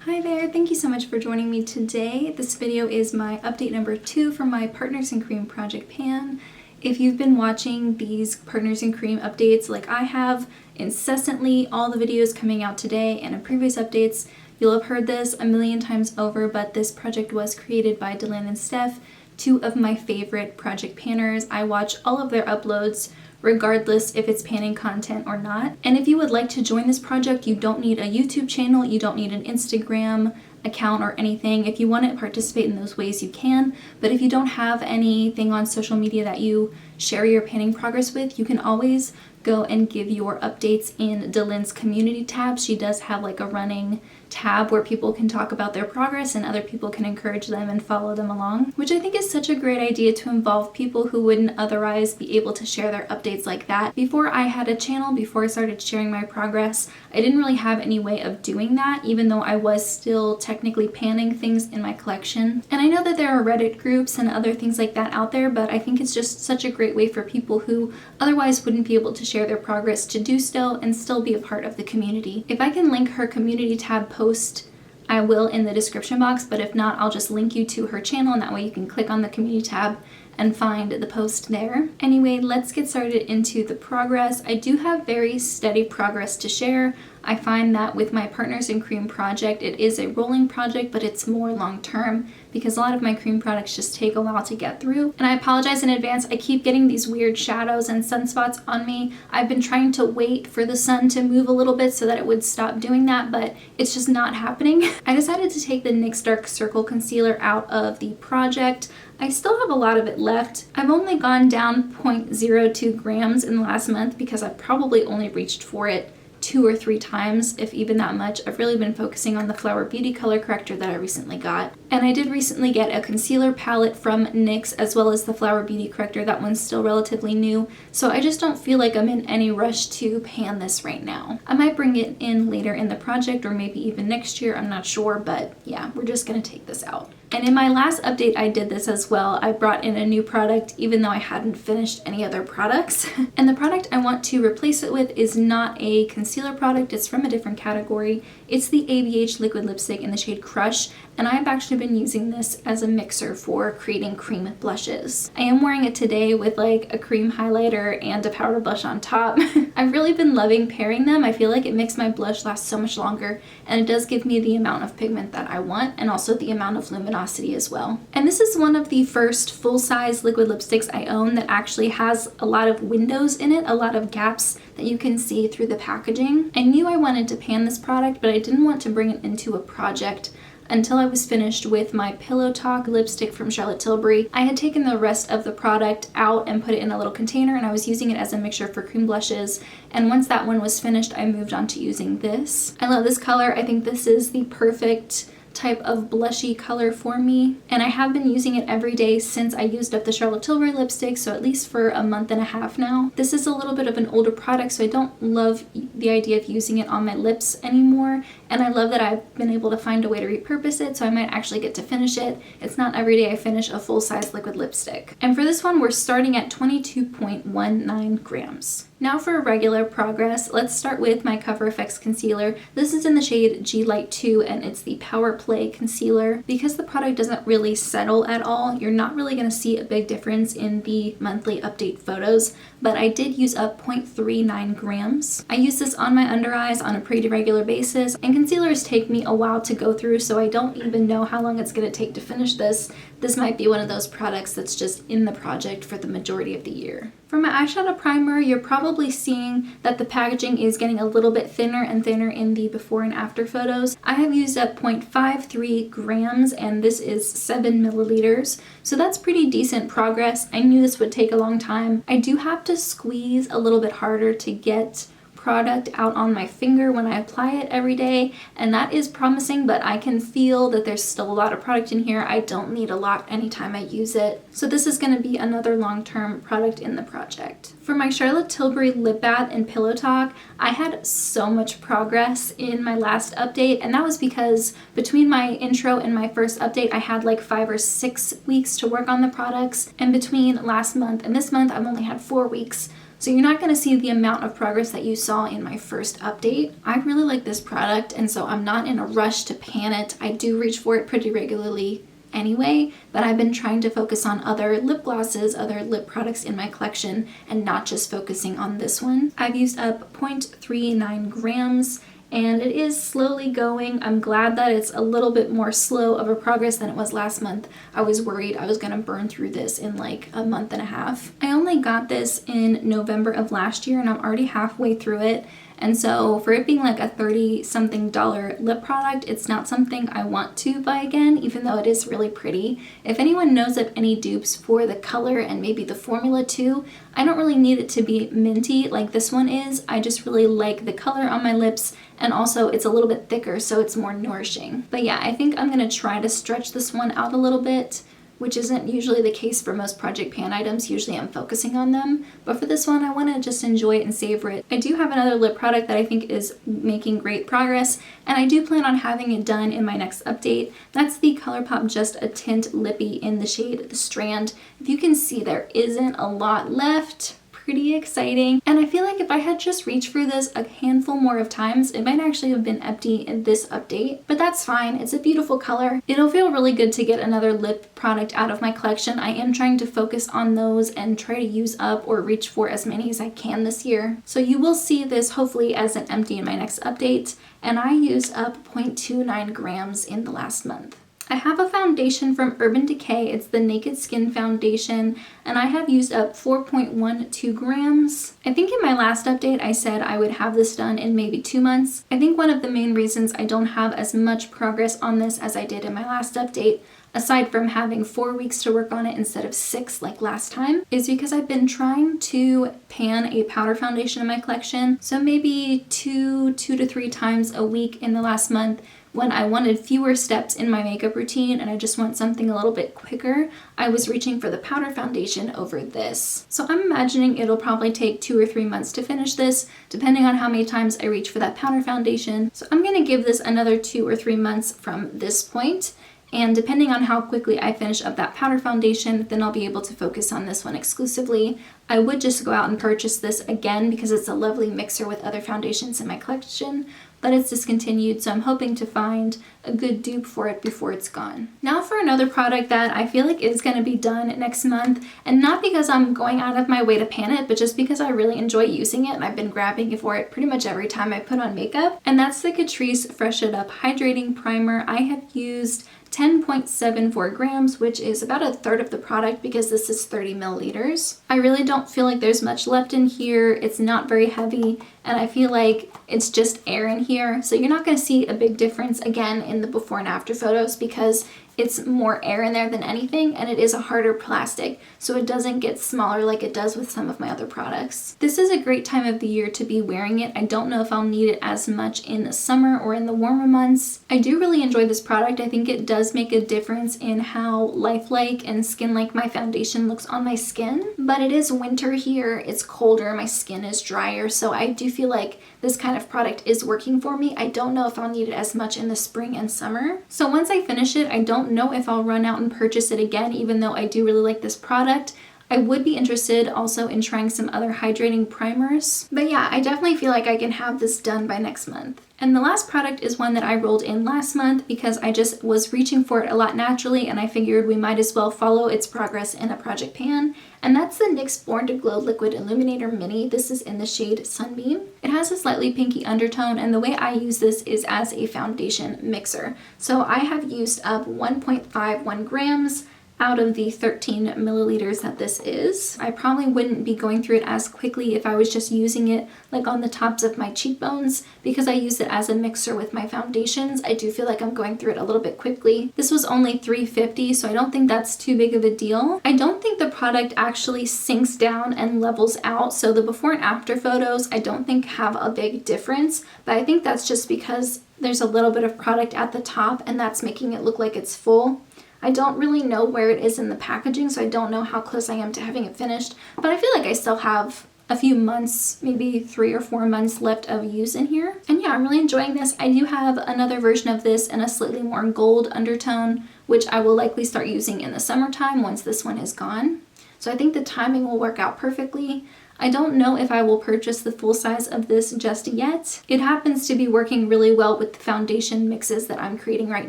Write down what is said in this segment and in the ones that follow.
Hi there, thank you so much for joining me today. This video is my update number 2 from my Partners in Cream project pan. If you've been watching these Partners in Cream updates like I have incessantly, all the videos coming out today and in previous updates, you'll have heard this a million times over, but this project was created by Dylan and Steph, two of my favorite project panners. I watch all of their uploads regardless if it's panning content or not. And if you would like to join this project, you don't need a YouTube channel, you don't need an Instagram account or anything. If you want to participate in those ways, you can. But if you don't have anything on social media that you share your panning progress with, you can always go and give your updates in Dylan's community tab. She does have like a running tab where people can talk about their progress and other people can encourage them and follow them along, which I think is such a great idea to involve people who wouldn't otherwise be able to share their updates like that. Before I had a channel, before I started sharing my progress, I didn't really have any way of doing that, even though I was still technically panning things in my collection. And I know that there are Reddit groups and other things like that out there, but I think it's just such a great way for people who otherwise wouldn't be able to share their progress to do so and still be a part of the community. If I can link her community tab post, I will in the description box, but if not, I'll just link you to her channel and that way you can click on the community tab and find the post there. Anyway, let's get started into the progress. I do have very steady progress to share. I find that with my Partners in Cream project, it is a rolling project, but it's more long-term because a lot of my cream products just take a while to get through. And I apologize in advance, I keep getting these weird shadows and sunspots on me. I've been trying to wait for the sun to move a little bit so that it would stop doing that, but it's just not happening. I decided to take the NYX Dark Circle Concealer out of the project. I still have a lot of it left. I've only gone down 0.02 grams in the last month because I've probably only reached for it 2 or 3 times, if even that much. I've really been focusing on the Flower Beauty color corrector that I recently got. And I did recently get a concealer palette from NYX as well as the Flower Beauty corrector. That one's still relatively new, so I just don't feel like I'm in any rush to pan this right now. I might bring it in later in the project or maybe even next year, I'm not sure, but yeah, we're just gonna take this out. And in my last update, I did this as well. I brought in a new product even though I hadn't finished any other products. And the product I want to replace it with is not a concealer product, it's from a different category. It's the ABH liquid lipstick in the shade Crush, and I've actually been using this as a mixer for creating cream blushes. I am wearing it today with like a cream highlighter and a powder blush on top. I've really been loving pairing them. I feel like it makes my blush last so much longer, and it does give me the amount of pigment that I want and also the amount of luminosity as well. And this is one of the first full-size liquid lipsticks I own that actually has a lot of windows in it, a lot of gaps that you can see through the packaging. I knew I wanted to pan this product, but I didn't want to bring it into a project until I was finished with my Pillow Talk lipstick from Charlotte Tilbury. I had taken the rest of the product out and put it in a little container, and I was using it as a mixture for cream blushes. And once that one was finished, I moved on to using this. I love this color. I think this is the perfect type of blushy color for me, and I have been using it every day since I used up the Charlotte Tilbury lipstick, so at least for a month and a half now. This is a little bit of an older product, so I don't love the idea of using it on my lips anymore, and I love that I've been able to find a way to repurpose it, so I might actually get to finish it. It's not every day I finish a full-size liquid lipstick. And for this one, we're starting at 22.19 grams. Now for regular progress, let's start with my Cover FX concealer. This is in the shade G Light 2 and it's the Power Play concealer. Because the product doesn't really settle at all, you're not really going to see a big difference in the monthly update photos, but I did use up 0.39 grams. I use this on my under eyes on a pretty regular basis, and concealers take me a while to go through, so I don't even know how long it's going to take to finish this. This might be one of those products that's just in the project for the majority of the year. For my eyeshadow primer, you're probably seeing that the packaging is getting a little bit thinner and thinner in the before and after photos. I have used up 0.53 grams and this is 7 milliliters, so that's pretty decent progress. I knew this would take a long time. I do have to squeeze a little bit harder to get product out on my finger when I apply it every day, and that is promising, but I can feel that there's still a lot of product in here. I don't need a lot anytime I use it, so this is going to be another long-term product in the project. For my Charlotte Tilbury Lip Bath and Pillow Talk, I had so much progress in my last update, and that was because between my intro and my first update I had like 5 or 6 weeks to work on the products, and between last month and this month I've only had 4 weeks. So you're not going to see the amount of progress that you saw in my first update. I really like this product, and so I'm not in a rush to pan it. I do reach for it pretty regularly anyway, but I've been trying to focus on other lip glosses, other lip products in my collection, and not just focusing on this one. I've used up 0.39 grams, and it is slowly going. I'm glad that it's a little bit more slow of a progress than it was last month. I was worried I was going to burn through this in like a month and a half. I only got this in November of last year, and I'm already halfway through it. And so for it being like a $30-something lip product, it's not something I want to buy again, even though it is really pretty. If anyone knows of any dupes for the color and maybe the formula too, I don't really need it to be minty like this one is. I just really like the color on my lips, and also it's a little bit thicker, so it's more nourishing. But yeah, I think I'm gonna try to stretch this one out a little bit, which isn't usually the case for most Project Pan items. Usually I'm focusing on them, but for this one I want to just enjoy it and savor it. I do have another lip product that I think is making great progress, and I do plan on having it done in my next update. That's the ColourPop Just a Tint Lippy in the shade The Strand. If you can see, there isn't a lot left. Pretty exciting, and I feel like if I had just reached for this a handful more of times, it might actually have been empty in this update, but that's fine. It's a beautiful color. It'll feel really good to get another lip product out of my collection. I am trying to focus on those and try to use up or reach for as many as I can this year. So you will see this hopefully as an empty in my next update, and I used up 0.29 grams in the last month. I have a foundation from Urban Decay. It's the Naked Skin Foundation, and I have used up 4.12 grams. I think in my last update I said I would have this done in maybe 2 months. I think one of the main reasons I don't have as much progress on this as I did in my last update, aside from having 4 weeks to work on it instead of 6 like last time, is because I've been trying to pan a powder foundation in my collection. So maybe two to three times a week in the last month, when I wanted fewer steps in my makeup routine and I just want something a little bit quicker, I was reaching for the powder foundation over this. So I'm imagining it'll probably take 2 or 3 months to finish this, depending on how many times I reach for that powder foundation. So I'm gonna give this another 2 or 3 months from this point, and depending on how quickly I finish up that powder foundation, then I'll be able to focus on this one exclusively. I would just go out and purchase this again because it's a lovely mixer with other foundations in my collection, but it's discontinued, so I'm hoping to find a good dupe for it before it's gone. Now for another product that I feel like is going to be done next month, and not because I'm going out of my way to pan it, but just because I really enjoy using it and I've been grabbing for it pretty much every time I put on makeup, and that's the Catrice Fresh It Up Hydrating Primer. I have used 10.74 grams, which is about a third of the product because this is 30 milliliters. I really don't feel like there's much left in here. It's not very heavy, and I feel like it's just air in here. So you're not going to see a big difference again in the before and after photos because it's more air in there than anything, and it is a harder plastic, so it doesn't get smaller like it does with some of my other products. This is a great time of the year to be wearing it. I don't know if I'll need it as much in the summer or in the warmer months. I do really enjoy this product. I think it does make a difference in how lifelike and skin-like my foundation looks on my skin, but it is winter here, it's colder, my skin is drier, so I do feel like this kind of product is working for me. I don't know if I'll need it as much in the spring and summer. So once I finish it, I don't know if I'll run out and purchase it again, even though I do really like this product. I would be interested also in trying some other hydrating primers. But yeah, I definitely feel like I can have this done by next month. And the last product is one that I rolled in last month because I just was reaching for it a lot naturally, and I figured we might as well follow its progress in a project pan. And that's the NYX Born to Glow Liquid Illuminator Mini. This is in the shade Sunbeam. It has a slightly pinky undertone, and the way I use this is as a foundation mixer. So I have used up 1.51 grams out of the 13 milliliters that this is. I probably wouldn't be going through it as quickly if I was just using it like on the tops of my cheekbones. Because I use it as a mixer with my foundations, I do feel like I'm going through it a little bit quickly. This was only $3.50, so I don't think that's too big of a deal. I don't think the product actually sinks down and levels out, so the before and after photos I don't think have a big difference, but I think that's just because there's a little bit of product at the top and that's making it look like it's full. I don't really know where it is in the packaging, so I don't know how close I am to having it finished, but I feel like I still have a few months, maybe 3 or 4 months left of use in here. And yeah, I'm really enjoying this. I do have another version of this in a slightly more gold undertone, which I will likely start using in the summertime once this one is gone. So I think the timing will work out perfectly. I don't know if I will purchase the full size of this just yet. It happens to be working really well with the foundation mixes that I'm creating right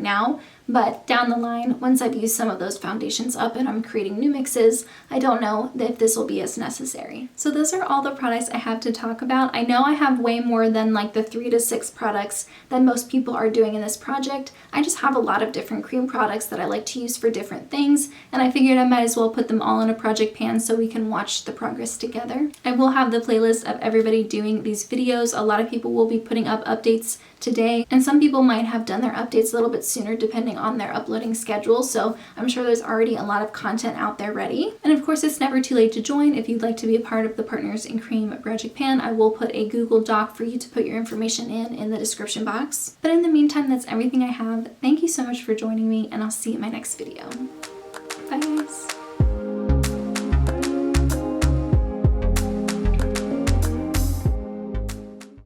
now, but down the line, once I've used some of those foundations up and I'm creating new mixes, I don't know if this will be as necessary. So those are all the products I have to talk about. I know I have way more than like the 3 to 6 products that most people are doing in this project. I just have a lot of different cream products that I like to use for different things, and I figured I might as well put them all in a project pan so we can watch the progress together. I will have the playlist of everybody doing these videos. A lot of people will be putting up updates today, and some people might have done their updates a little bit sooner depending on their uploading schedule, so I'm sure there's already a lot of content out there ready. And of course, it's never too late to join. If you'd like to be a part of the Partners in Cream project pan, I will put a Google Doc for you to put your information in the description box. But in the meantime, that's everything I have. Thank you so much for joining me, and I'll see you in my next video.